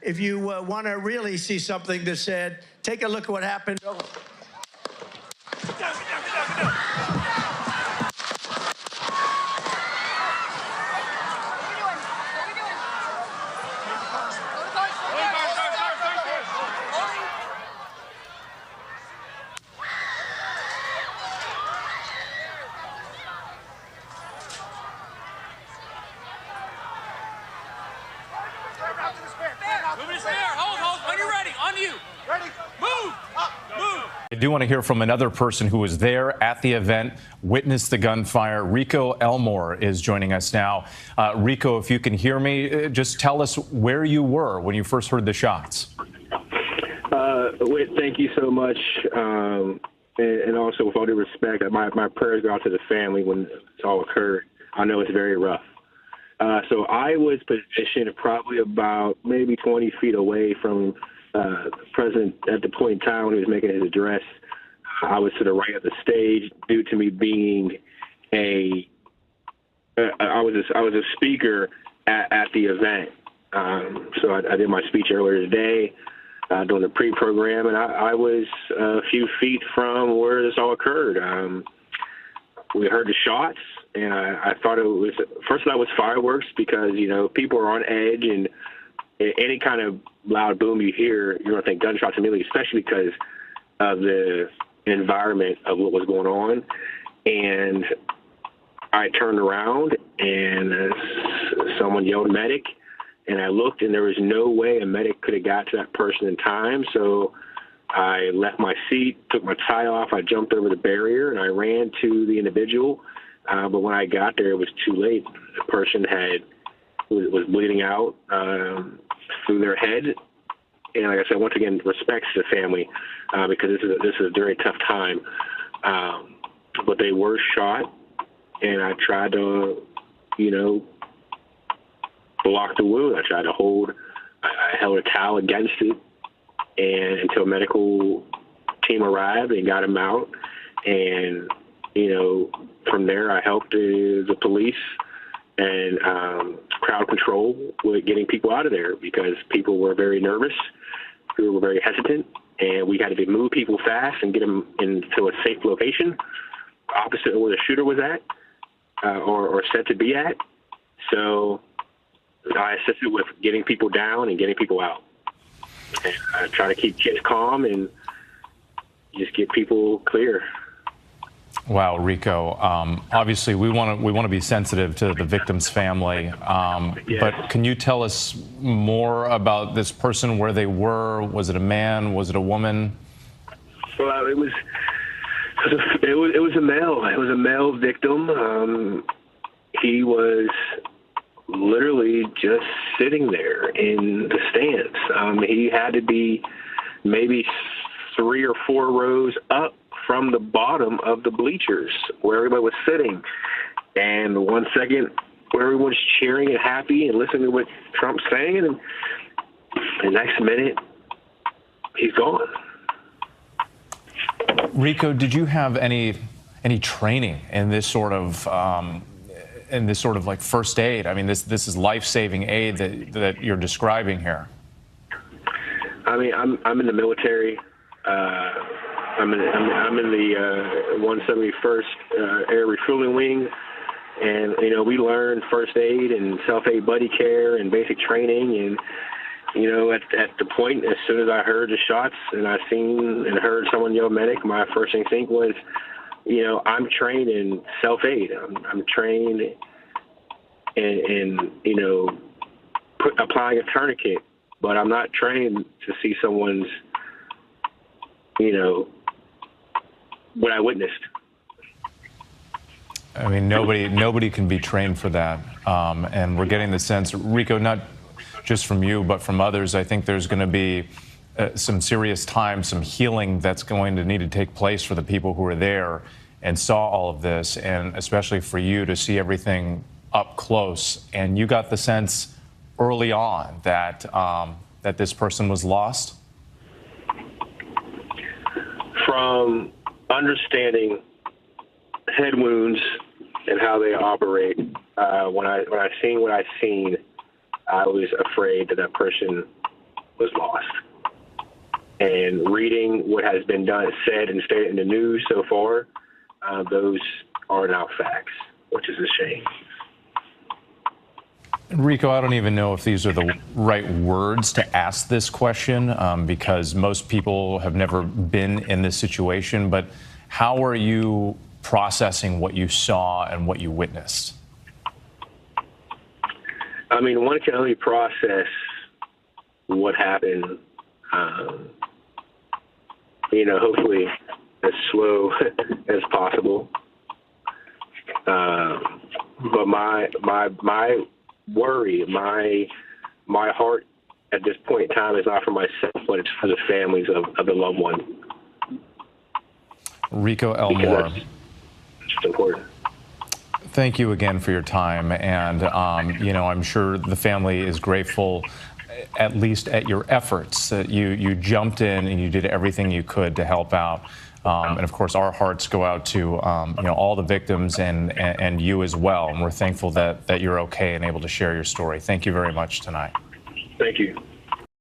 if you want to really see something that's said, take a look at what happened. I do want to hear from another person who was there at the event, witnessed the gunfire. Rico Elmore is joining us now. Rico, if you can hear me, just tell us where you were when you first heard the shots. Whit, thank you so much. And also, with all due respect, my prayers go out to the family when this all occurred. I know it's very rough. So I was positioned probably about maybe 20 feet away from the president at the point in time when he was making his address. I was to the right of the stage due to me being I was a speaker at the event. So I did my speech earlier today during the pre-program, and I was a few feet from where this all occurred. We heard the shots, and I thought it was, first of all, it was fireworks because, you know, people are on edge, and any kind of loud boom you hear, you're going to think gunshots immediately, especially because of the environment of what was going on. And I turned around, and someone yelled medic, and I looked, and there was no way a medic could have got to that person in time. So I left my seat, took my tie off, I jumped over the barrier, and I ran to the individual. But when I got there, it was too late. The person was bleeding out through their head. And like I said, once again, respects to the family because this is a very tough time. But they were shot, and I tried to, you know, block the wound. I held a towel against it, and until a medical team arrived and got him out. And, you know, from there I helped the police and crowd control with getting people out of there because people were very nervous, people were very hesitant, and we had to move people fast and get them into a safe location opposite of where the shooter was at or said to be at. So I assisted with getting people down and getting people out. And I try to keep kids calm and just get people clear. Wow, Rico. Obviously, we want to be sensitive to the victim's family. Yes. But can you tell us more about this person, where they were? Was it a man? Was it a woman? Well, it was a male. It was a male victim. He was literally just sitting there in the stands. He had to be maybe 3 or 4 rows up from the bottom of the bleachers where everybody was sitting. And 1 second where everyone's cheering and happy and listening to what Trump's saying, and the next minute he's gone. Rico, did you have any training in this sort of like first aid? I mean, this is life-saving aid that you're describing here. I mean, I'm in the military. I'm in the 171st Air Refueling Wing, and you know we learn first aid and self-aid buddy care and basic training. And you know, at the point, as soon as I heard the shots and I seen and heard someone yell medic, my first instinct was, you know, I'm trained in self-aid. I'm trained in you know, applying a tourniquet, but I'm not trained to see someone's, you know, what I witnessed. I mean, nobody can be trained for that. And we're getting the sense, Rico, not just from you, but from others, I think there's going to be some serious time, some healing that's going to need to take place for the people who were there and saw all of this, and especially for you to see everything up close. And you got the sense early on that that this person was lost? From understanding head wounds and how they operate, when I seen what I seen, I was afraid that person was lost. And reading what has been done, said, and stated in the news so far, those are now facts, which is a shame. Rico, I don't even know if these are the right words to ask this question because most people have never been in this situation, but how are you processing what you saw and what you witnessed? I mean, one can only process what happened, hopefully as slow as possible. But my worry, my heart at this point in time is not for myself, but it's for the families of the loved one. Rico Elmore, it's important. Thank you again for your time, and I'm sure the family is grateful, at least at your efforts. That you jumped in and you did everything you could to help out. And of course, our hearts go out to all the victims and you as well. And we're thankful that you're okay and able to share your story. Thank you very much tonight. Thank you.